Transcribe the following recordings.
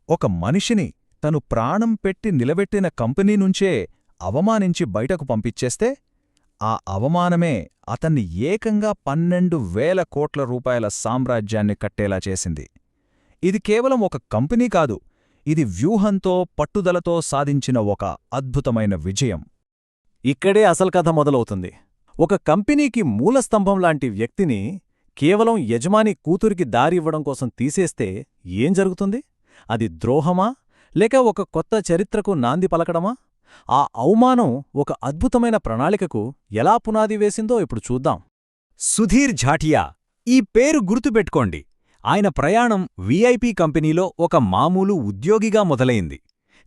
ఒక మనిషిని తను ప్రాణం పెట్టి నిలబెట్టిన కంపెనీ నుంచే అవమానించి బయటకు పంపించేస్తే ఆ అవమానమే అతన్ని ఏకంగా 12,000 కోట్ల రూపాయల సామ్రాజ్యాన్ని కట్టేలా చేసింది. ఇది కేవలం ఒక కంపెనీ కాదు, ఇది వ్యూహంతో పట్టుదలతో సాధించిన ఒక అద్భుతమైన విజయం. ఇక్కడే అసలు కథ మొదలవుతుంది. ఒక కంపెనీకి మూలస్తంభంలాంటి వ్యక్తిని కేవలం యజమాని కూతురికి దారి ఇవ్వడం కోసం తీసేస్తే ఏం జరుగుతుంది? అది ద్రోహమా, లేక ఒక కొత్త చరిత్రకు నాంది పలకడమా? ఆ అవమానం ఒక అద్భుతమైన ప్రణాళికకు ఎలా పునాది వేసిందో ఇప్పుడు చూద్దాం. సుధీర్ ఝాటియా, ఈ పేరు గుర్తుపెట్టుకోండి. ఆయన ప్రయాణం వీఐపీ కంపెనీలో ఒక మామూలు ఉద్యోగిగా మొదలైంది.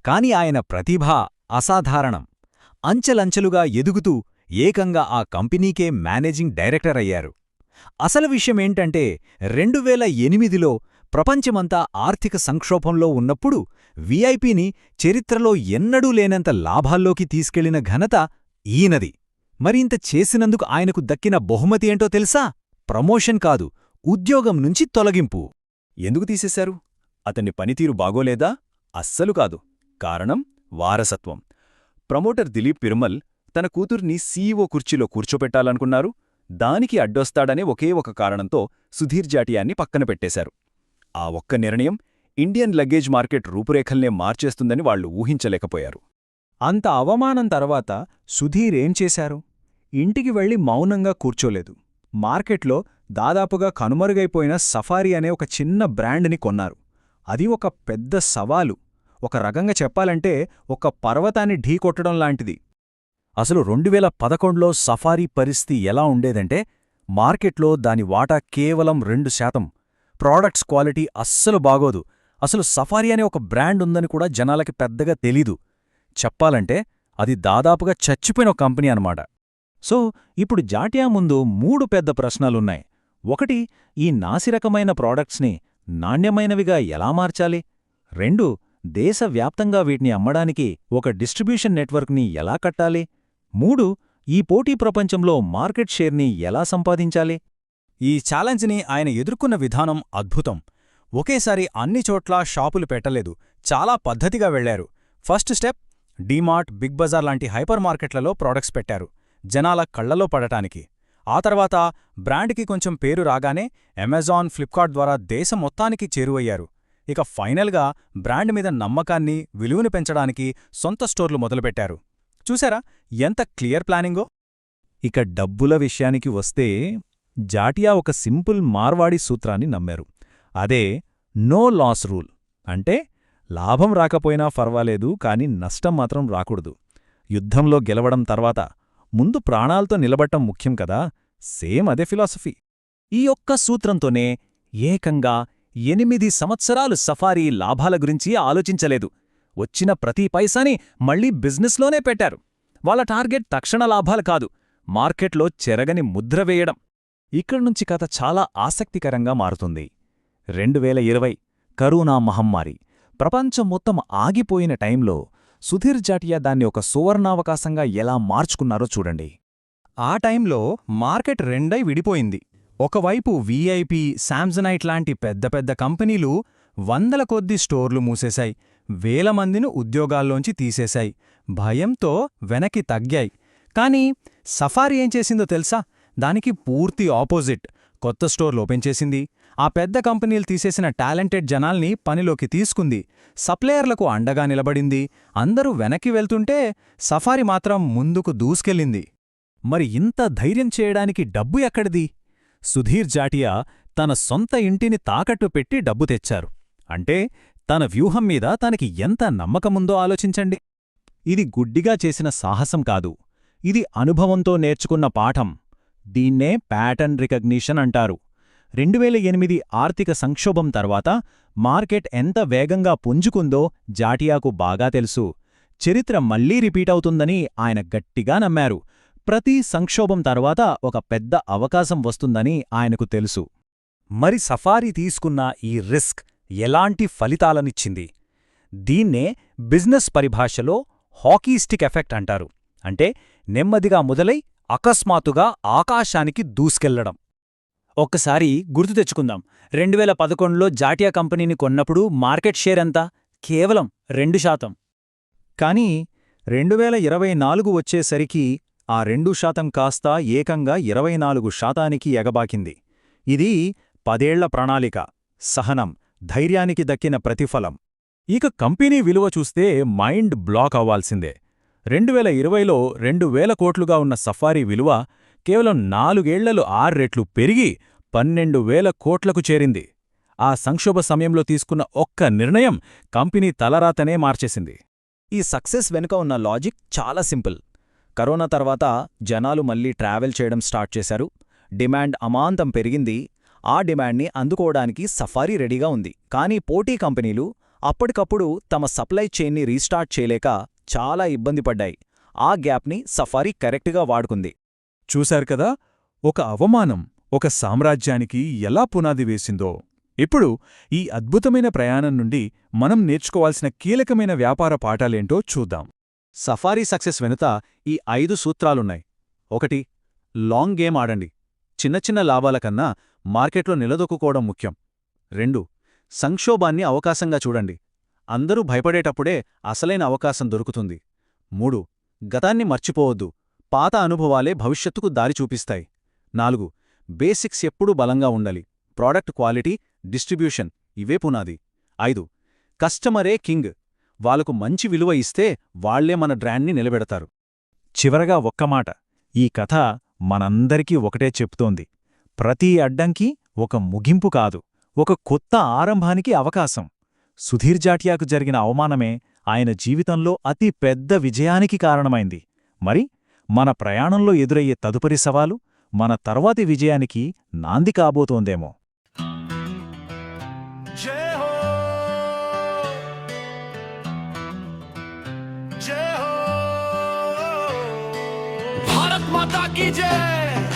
కాని ఆయన ప్రతిభ అసాధారణం. అంచెలంచెలుగా ఎదుగుతూ ఏకంగా ఆ కంపెనీకే మేనేజింగ్ డైరెక్టర్ అయ్యారు. అసలు విషయమేంటంటే 2008లో ప్రపంచమంతా ఆర్థిక సంక్షోభంలో ఉన్నప్పుడు వీఐపీని చరిత్రలో ఎన్నడూ లేనంత లాభాల్లోకి తీసుకెళ్లిన ఘనత ఈయనది. మరింత చేసినందుకు ఆయనకు దక్కిన బహుమతి ఏంటో తెలుసా? ప్రమోషన్ కాదు, ఉద్యోగం నుంచి తొలగింపు. ఎందుకు తీసేశారు? అతని పనితీరు బాగోలేదా? అస్సలు కాదు. కారణం వారసత్వం. ప్రమోటర్ దిలీప్ పిరుమల్ తన కూతుర్ని సీఈఓ కుర్చీలో కూర్చోపెట్టాలనుకున్నారు. దానికి అడ్డొస్తాడనే ఒకే ఒక కారణంతో సుధీర్ జాటియాన్ని పక్కన పెట్టేశారు. ఆ ఒక్క నిర్ణయం ఇండియన్ లగేజ్ మార్కెట్ రూపురేఖల్నే మార్చేస్తుందని వాళ్లు ఊహించలేకపోయారు. అంత అవమానం తర్వాత సుధీర్ ఏం చేశారు? ఇంటికి వెళ్లి మౌనంగా కూర్చోలేదు. మార్కెట్లో దాదాపుగా కనుమరుగైపోయిన సఫారీ అనే ఒక చిన్న బ్రాండ్ని కొన్నారు. అది ఒక పెద్ద సవాలు. ఒక రకంగా చెప్పాలంటే ఒక పర్వతాన్ని ఢీకొట్టడం లాంటిది. అసలు 2011లో సఫారీ పరిస్థితి ఎలా ఉండేదంటే మార్కెట్లో దాని వాటా కేవలం 2%. ప్రోడక్ట్స్ క్వాలిటీ అస్సలు బాగోదు. అసలు సఫారీ అనే ఒక బ్రాండ్ ఉందని కూడా జనాలకి పెద్దగా తెలీదు. చెప్పాలంటే అది దాదాపుగా చచ్చిపోయిన కంపెనీ అన్నమాట. సో ఇప్పుడు జాటియా ముందు 3 పెద్ద ప్రశ్నలున్నాయి. ఒకటి, ఈ నాసిరకమైన ప్రోడక్ట్స్ని నాణ్యమైనవిగా ఎలా మార్చాలి? 2, దేశవ్యాప్తంగా వీటిని అమ్మడానికి ఒక డిస్ట్రిబ్యూషన్ నెట్వర్క్ని ఎలా కట్టాలి? 3, ఈ పోటీ ప్రపంచంలో మార్కెట్ షేర్ని ఎలా సంపాదించాలి? ఈ ఛాలెంజ్ని ఆయన ఎదుర్కొన్న విధానం అద్భుతం. ఒకేసారి అన్ని చోట్లా షాపులు పెట్టలేదు, చాలా పద్ధతిగా వెళ్లారు. First step, DMart, big Bazaar లాంటి హైపర్ మార్కెట్లలో ప్రోడక్ట్స్ పెట్టారు, జనాల కళ్లలో పడటానికి. ఆ తర్వాత బ్రాండ్కి కొంచెం పేరు రాగానే అమెజాన్, ఫ్లిప్కార్ట్ ద్వారా దేశం మొత్తానికి చేరువయ్యారు. ఇక ఫైనల్గా బ్రాండ్ మీద నమ్మకాన్ని, విలువను పెంచడానికి సొంత స్టోర్లు మొదలుపెట్టారు. చూశారా ఎంత క్లియర్ ప్లానింగో? ఇక డబ్బుల విషయానికి వస్తే జాటియా ఒక సింపుల్ మార్వాడి సూత్రాన్ని నమ్మారు. అదే నో లాస్ రూల్. అంటే లాభం రాకపోయినా పర్వాలేదు, కాని నష్టం మాత్రం రాకూడదు. యుద్ధంలో గెలవడం తర్వాత ముందు ప్రాణాలతో నిలబట్టం ముఖ్యం కదా. సేమ్ అదే ఫిలాసఫీ. ఈ ఒక్క సూత్రంతోనే ఏకంగా 8 సంవత్సరాలు సఫారీ లాభాల గురించి ఆలోచించలేదు. వచ్చిన ప్రతి పైసాని మళ్లీ బిజినెస్లోనే పెట్టారు. వాళ్ళ టార్గెట్ తక్షణ లాభాలు కాదు, మార్కెట్లో చెరగని ముద్ర వేయడం. ఇక్కడ్నుంచి కథ చాలా ఆసక్తికరంగా మారుతుంది. 2020 కరోనా మహమ్మారి. ప్రపంచం మొత్తం ఆగిపోయిన టైంలో సుధీర్ జాటియా దాన్ని ఒక సువర్ణావకాశంగా ఎలా మార్చుకున్నారో చూడండి. ఆ టైంలో మార్కెట్ రెండై విడిపోయింది. ఒకవైపు వీఐపీ, శాంసనైట్ లాంటి పెద్ద పెద్ద కంపెనీలు 100ల కొద్దీ స్టోర్లు మూసేశాయి, 1000 మందిని ఉద్యోగాల్లోంచి తీసేశాయి, భయంతో వెనక్కి తగ్గాయి. కానీ సఫారీ ఏం చేసిందో తెలుసా? దానికి పూర్తి ఆపోజిట్. కొత్త స్టోర్లు ఓపెన్ చేసింది, ఆ పెద్ద కంపెనీలు తీసేసిన టాలెంటెడ్ జనాల్ని పనిలోకి తీసుకుంది, సప్లయర్లకు అండగా నిలబడింది. అందరూ వెనక్కి వెళ్తుంటే సఫారీ మాత్రం ముందుకు దూసుకెళ్ళింది. మరి ఇంత ధైర్యం చేయడానికి డబ్బు ఎక్కడిది? సుధీర్ జాటియా తన సొంత ఇంటిని తాకట్టు పెట్టి డబ్బు తెచ్చారు. అంటే తన వ్యూహం మీద తనకి ఎంత నమ్మకముందో ఆలోచించండి. ఇది గుడ్డిగా చేసిన సాహసం కాదు, ఇది అనుభవంతో నేర్చుకున్న పాఠం. దీన్నే ప్యాటర్న్ రికగ్నిషన్ అంటారు. 2008 ఆర్థిక సంక్షోభం తర్వాత మార్కెట్ ఎంత వేగంగా పుంజుకుందో జాటియాకు బాగా తెలుసు. చరిత్ర మళ్లీ రిపీటవుతుందని ఆయన గట్టిగా నమ్మారు. ప్రతి సంక్షోభం తర్వాత ఒక పెద్ద అవకాశం వస్తుందని ఆయనకు తెలుసు. మరి సఫారీ తీసుకున్న ఈ రిస్క్ ఎలాంటి ఫలితాలనిచ్చింది? దీన్నే బిజినెస్ పరిభాషలో హాకీ స్టిక్ ఎఫెక్ట్ అంటారు. అంటే నెమ్మదిగా మొదలై అకస్మాత్తుగా ఆకాశానికి దూసుకెళ్లడం. ఒక్కసారి గుర్తు తెచ్చుకుందాం. 2011లో జాటియా కంపెనీని కొన్నప్పుడు మార్కెట్ షేర్ ఎంత? కేవలం 2%. కానీ 2024 వచ్చేసరికి ఆ 2% కాస్త ఏకంగా 24%కి ఎగబాకింది. ఇది 10 ఏళ్ల ప్రణాళిక, సహనం, ధైర్యానికి దక్కిన ప్రతిఫలం. ఇక కంపెనీ విలువ చూస్తే మైండ్ బ్లాక్ అవ్వాల్సిందే. 2020లో 2,000 కోట్లుగా ఉన్న సఫారీ విలువ కేవలం 4 ఏళ్లలో 6 రెట్లు పెరిగి 12,000 కోట్లకు చేరింది. ఆ సంక్షోభ సమయంలో తీసుకున్న ఒక్క నిర్ణయం కంపెనీ తలరాతనే మార్చేసింది. ఈ సక్సెస్ వెనుక ఉన్న లాజిక్ చాలా సింపుల్. కరోనా తర్వాత జనాలు మళ్లీ ట్రావెల్ చేయడం స్టార్ట్ చేశారు. డిమాండ్ అమాంతం పెరిగింది. ఆ డిమాండ్ని అందుకోవడానికి సఫారీ రెడీగా ఉంది. కానీ పోటీ కంపెనీలు అప్పటికప్పుడు తమ సప్లై చైన్ని రీస్టార్ట్ చేయలేక చాలా ఇబ్బంది పడ్డాయి. ఆ గ్యాప్ని సఫారీ కరెక్ట్గా వాడుకుంది. చూశారు కదా, ఒక అవమానం ఒక సామ్రాజ్యానికి ఎలా పునాది వేసిందో. ఇప్పుడు ఈ అద్భుతమైన ప్రయాణం నుండి మనం నేర్చుకోవాల్సిన కీలకమైన వ్యాపార పాఠాలేంటో చూద్దాం. సఫారీ సక్సెస్ వెనుక ఈ 5 సూత్రాలున్నాయి. 1. లాంగ్ గేమ్ ఆడండి. చిన్న చిన్న లాభాల కన్నా మార్కెట్లో నిలదొక్కుకోవడం ముఖ్యం. 2. సంక్షోభాన్ని అవకాశంగా చూడండి. అందరూ భయపడేటప్పుడే అసలైన అవకాశం దొరుకుతుంది. 3. గతాన్ని మర్చిపోవద్దు. పాత అనుభవాలే భవిష్యత్తుకు దారి చూపిస్తాయి. 4. బేసిక్స్ ఎప్పుడూ బలంగా ఉండాలి. ప్రోడక్ట్ క్వాలిటీ, డిస్ట్రిబ్యూషన్ ఇవే పునాది. 5. కస్టమరే కింగ్. వాళ్లకు మంచి విలువ ఇస్తే వాళ్లే మన బ్రాండ్ని నిలబెడతారు. చివరగా ఒక్క మాట, ఈ కథ మనందరికీ ఒకటే చెప్తోంది. ప్రతి అడ్డంకి ఒక ముగింపు కాదు, ఒక కొత్త ఆరంభానికి అవకాశం. సుధీర్ జాటియాకు జరిగిన అవమానమే ఆయన జీవితంలో అతి పెద్ద విజయానికి కారణమైంది. మరి మన ప్రయాణంలో ఎదురయ్యే తదుపరి సవాలు మన తర్వాతి విజయానికి నాంది కాబోతోందేమో. जय हो, जय हो, भारत माता की जय।